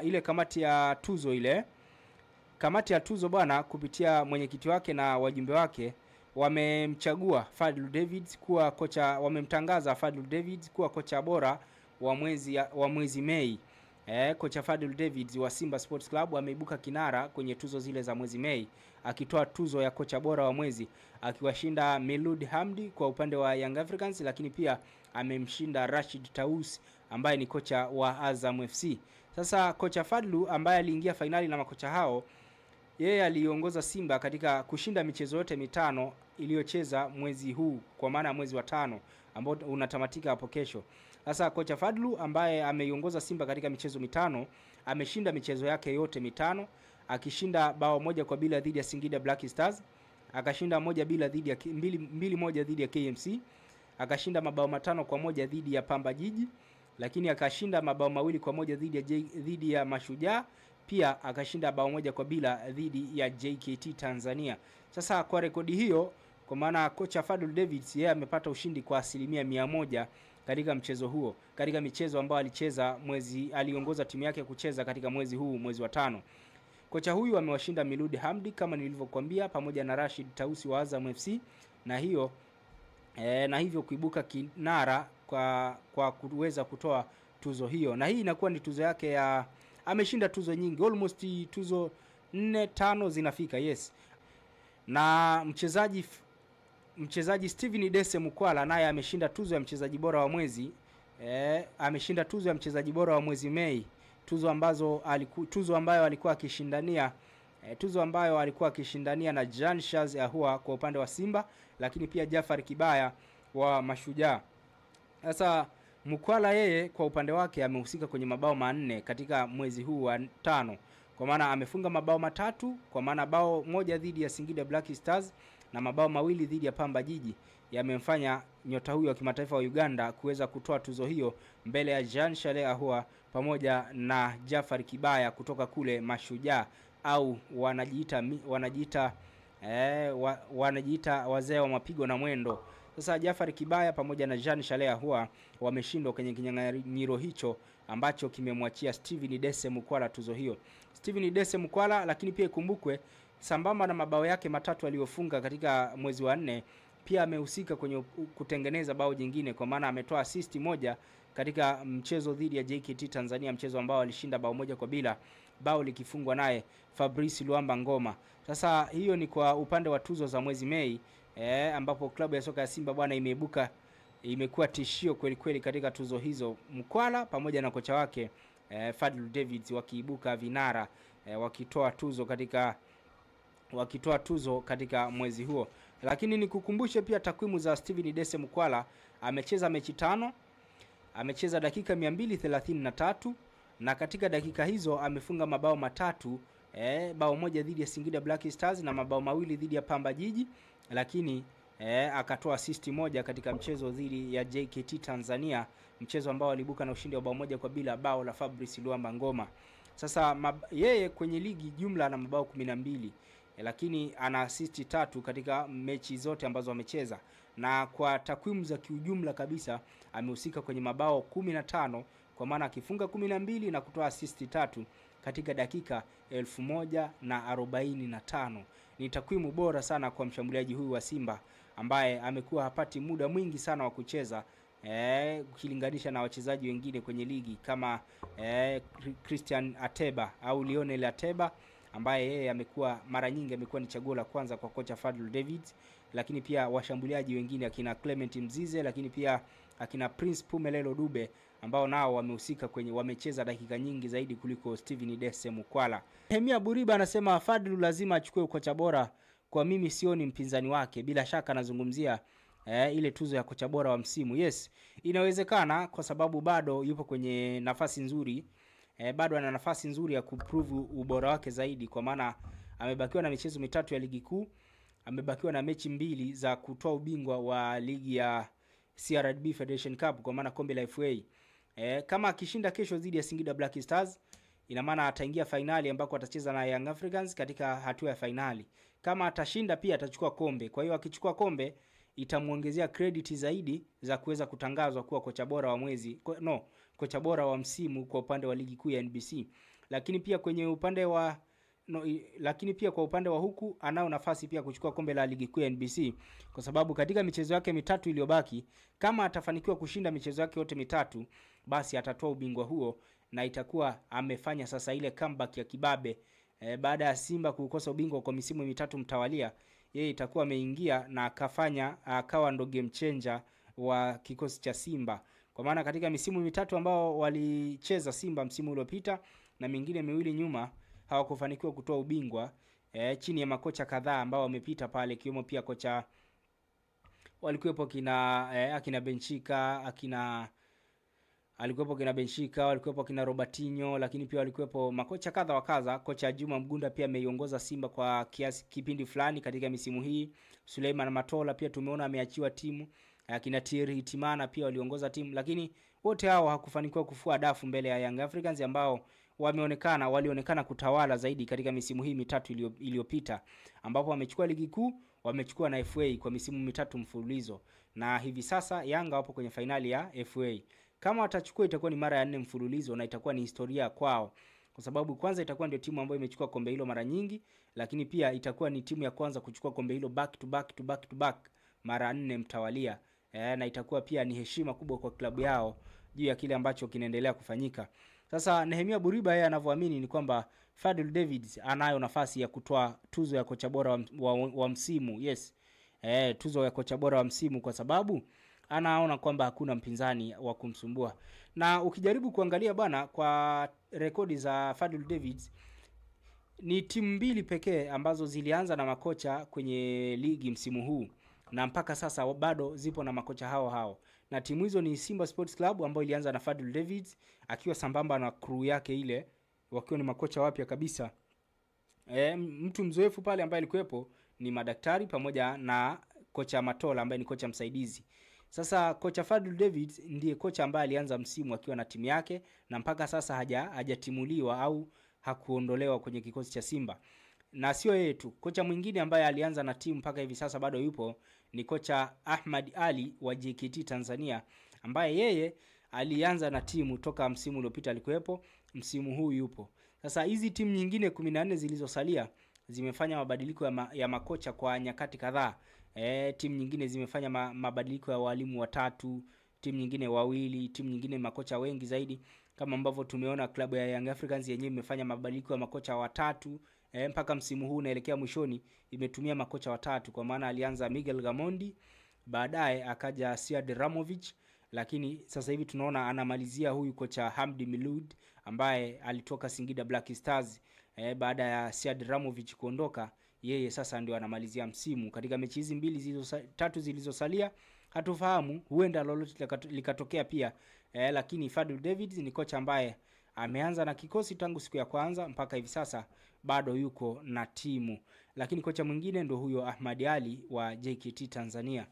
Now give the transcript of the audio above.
ile kamati ya tuzo ile. Kamati ya tuzo bwana kupitia mwenyekiti wake na wajumbe wake wamemchagua Fadlu Davids kuwa kocha, wamemtangaza Fadlu Davids kuwa kocha bora wa mwezi Mei. Kocha Fadlu Davids wa Simba Sports Club ameibuka kinara kwenye tuzo zile za mwezi Mei, akitoa tuzo ya kocha bora wa mwezi akiwashinda Melud Hamdi kwa upande wa Young Africans, lakini pia amemshinda Rashid Taus ambaye ni kocha wa Azam FC. Sasa kocha Fadlu ambaye aliingia finali na makocha hao, yeye aliongoza Simba katika kushinda michezo yote mitano iliyocheza mwezi huu, kwa maana mwezi wa 5 ambao unatamatika hapo kesho. Sasa kocha Fadlu ambaye ameiongoza Simba katika michezo mitano, ameshinda michezo yake yote mitano, akishinda bao 1-0 dhidi ya Singida Black Stars, akashinda 1-0 dhidi ya 2-1 dhidi ya KMC, akashinda mabao 5-1 dhidi ya Pamba Jiji, lakini akashinda mabao 2-1 dhidi ya Mashujaa, pia akashinda bao 1-0 dhidi ya JKT Tanzania. Sasa kwa rekodi hiyo, kwa maana kocha Fadlu Davids yeye amepata ushindi kwa 100% katika mchezo huo, katika michezo ambayo alicheza aliongoza timu yake kucheza katika mwezi huu, mwezi wa 5. Kocha huyu amewashinda Melud Hamdi kama nilivyokuambia, pamoja na Rashid Tausi wa Azam FC, na hivyo kuibuka kinara kwa kuweza kutoa tuzo hiyo. Na hii inakuwa ni tuzo yake ya, ameshinda tuzo nyingi, almost tuzo 4-5 zinafika, yes. Na mchezaji Steven Dese Mukwala naye ameshinda tuzo ya mchezaji bora wa mwezi. Ameshinda tuzo ya mchezaji bora wa mwezi Mei, tuzo ambayo alikuwa akishindania na Jean Charles Ahua kwa upande wa Simba, lakini pia Jafar Kibaya wa Mashujaa. Sasa Mukwala yeye kwa upande wake amehusika kwenye mabao 4 katika mwezi huu wa 5, kwa maana amefunga mabao 3, kwa maana bao 1 dhidi ya Singida Black Stars na mabao 2 dhidi ya Pamba Jiji yamemfanya nyota huyo wa kimataifa wa Uganda kuweza kutoa tuzo hiyo mbele ya Jean Charles Ahua pamoja na Jafar Kibaya kutoka kule Mashujaa, au wanajiita wazee wa mapigo na mwendo. Sasa Jafar Kibaya pamoja na Jean Charles Ahua wameshindwa kwenye kinyang'anyiro hicho ambacho kimemwachia Steven Dese Mukwala tuzo hiyo. Steven Dese Mukwala, lakini pia ikumbukwe, sambamba na mabao yake 3 aliyofunga katika mwezi wa 4, pia amehusika kwenye kutengeneza bao jingine, kwa maana ametoa assist 1 katika mchezo dhidi ya JKT Tanzania, mchezo ambao alishinda bao 1-0, bao likifungwa naye Fabrice Luamba Ngoma. Sasa hiyo ni kwa upande wa tuzo za mwezi Mei, ambapo klabu ya soka ya Simba bwana imekuwa tishio kweli kweli katika tuzo hizo, Mukwala pamoja na kocha wake Fadlu Davids wakiibuka vinara, wakitoa tuzo katika mwezi huo. Lakini nikukumbushe pia takwimu za Steven Dese Mukwala. Amecheza mechi 5, amecheza dakika 233, na katika dakika hizo amefunga mabao 3, bao 1 dhidi ya Singida Black Stars na mabao 2 dhidi ya Pamba Jiji, lakini akatoa assist 1 katika mchezo dhidi ya JKT Tanzania, mchezo ambao alibuka na ushindi wa bao 1-0, bao la Fabrice Luamba Ngoma. Sasa yeye kwenye ligi jumla ana mabao 12, lakini ana assist 3 katika mechi zote ambazo amecheza, na kwa takwimu za kiujumla kabisa amehusika kwenye mabao 15, kwa maana akifunga 12 na kutoa assist 3 katika dakika 1045. Ni takwimu bora sana kwa mshambuliaji huyu wa Simba ambaye amekuwa hapati muda mwingi sana wa kucheza, ukilinganisha na wachezaji wengine kwenye ligi kama Christian Ateba au Lionel Ateba, ambaye yeye amekuwa mara nyingi amekuwa ni chaguo la kwanza kwa kocha Fadlu Davids, lakini pia washambuliaji wengine akina Clement Mzize, lakini pia akina Prince Pumelelo Dube ambao nao wamehusika wamecheza dakika nyingi zaidi kuliko Steven Dese Mukwala. Hemia Buriba anasema Fadlu lazima achukue kocha bora, kwa mimi sioni mpinzani wake. Bila shaka anazungumzia ile tuzo ya kocha bora wa msimu. Yes, inawezekana kwa sababu bado yupo kwenye nafasi nzuri. Bado ana nafasi nzuri ya kuprove ubora wake zaidi, kwa maana amebakiwa na michezo 3 ya ligi kuu, amebakiwa na mechi 2 za kutoa ubingwa wa ligi ya CRDB Federation Cup, kwa maana kombe la FA. Kama akishinda kesho dhidi ya Singida Black Stars, ina maana ataingia finali ambako atacheza na Young Africans katika hatua ya finali. Kama atashinda pia atachukua kombe. Kwa hiyo akichukua kombe itamuongezea credit zaidi za kuweza kutangazwa kuwa kocha bora wa kocha bora wa msimu kwa upande wa ligi kuu ya NBC. lakini pia kwenye upande wa lakini pia kwa upande wa huku anao nafasi pia kuchukua kombe la ligi kuu ya NBC, kwa sababu katika michezo yake mitatu iliyobaki, kama atafanikiwa kushinda michezo yake yote mitatu, basi atatoa ubingwa huo na itakuwa amefanya sasa ile comeback ya kibabe. Baada ya Simba kukosa ubingwa kwa misimu mitatu mtawalia, yeye itakuwa ameingia na akawa ndo game changer wa kikosi cha Simba, kwa maana katika misimu mitatu ambao walicheza Simba msimu uliopita na mingine miwili nyuma hawakufanikiwa kutoa ubingwa chini ya makocha kadhaa ambao wamepita pale, kiwemo pia kocha walikuwepo akina Benchika, walikuwepo kina Robertinho, lakini pia walikuwepo makocha kadha wa kadha. Kocha Juma Mgunda pia ameiongoza Simba kwa kiasi kipindi fulani katika misimu hii. Suleiman Matola pia tumeona ameachiwa timu. Akina Thierry Timana pia waliongoza timu, lakini wote hao hakufanikiwa kufua dafu mbele ya Young Africans ambao walionekana kutawala zaidi katika misimu hii mitatu iliyopita, ambapo wamechukua ligi kuu, wamechukua na FA kwa misimu mitatu mfululizo, na hivi sasa Yanga wapo kwenye finali ya FA. Kama watachukua itakuwa ni mara ya 4 mfululizo na itakuwa ni historia kwao, kwa sababu kwanza itakuwa ndio timu ambayo imechukua kombe hilo mara nyingi, lakini pia itakuwa ni timu ya kwanza kuchukua kombe hilo back to back mara 4 mtawalia. Na itakuwa pia ni heshima kubwa kwa klabu yao juu ya kile ambacho kinaendelea kufanyika. Sasa Nehemia Buriba yeye anavyoamini ni kwamba Fadlu Davids anayo nafasi ya kutoa tuzo ya kocha bora wa msimu. Yes. Tuzo ya kocha bora wa msimu, kwa sababu anaona kwamba hakuna mpinzani wa kumsumbua. Na ukijaribu kuangalia bana kwa rekodi za Fadlu Davids, ni timu mbili pekee ambazo zilianza na makocha kwenye ligi msimu huu, na mpaka sasa bado zipo na makocha hao. Na timu hizo ni Simba Sports Club ambayo ilianza na Fadlu Davids akiwa sambamba na crew yake ile, wakiwa ni makocha wapya kabisa. Mtu mzoefu pale ambaye alikuwepo ni madaktari pamoja na kocha Matola ambaye ni kocha msaidizi. Sasa kocha Fadlu Davids ndiye kocha ambaye alianza msimu akiwa na timu yake, na mpaka sasa hajatimuliwa au hakuondolewa kwenye kikosi cha Simba. Na sio yeye tu, kocha mwingine ambaye alianza na timu mpaka hivi sasa bado yupo ni kocha Ahmad Ali wa JKT Tanzania, ambaye yeye alianza na timu toka msimu uliopita alikuwepo, msimu huu yupo. Sasa hizi timu nyingine 14 zilizosalia zimefanya mabadiliko ya makocha kwa nyakati kadhaa. Timu nyingine zimefanya mabadiliko ya walimu 3, timu nyingine 2, timu nyingine makocha wengi zaidi, kama ambavyo tumeona klabu ya Young Africans yenyewe imefanya mabadiliko ya makocha 3. Mpaka msimu huu unaelekea mwishoni imetumia makocha 3, kwa maana alianza Miguel Gamondi, baadaye akaja Siad Ramovic, lakini sasa hivi tunaona anamalizia huyu kocha Hamdi Milud ambaye alitoka Singida Black Stars. Baada ya Siad Ramovic kuondoka, yeye sasa ndio anamalizia msimu. Katika mechi hizi 3 zilizosalia hatufahamu, huenda lolote likatokea pia. Lakini Fadlu Davids ni kocha ambaye ameanza na kikosi tangu siku ya kwanza mpaka hivi sasa bado yuko na timu. Lakini kocha mwingine ndo huyo Ahmad Ali wa JKT Tanzania.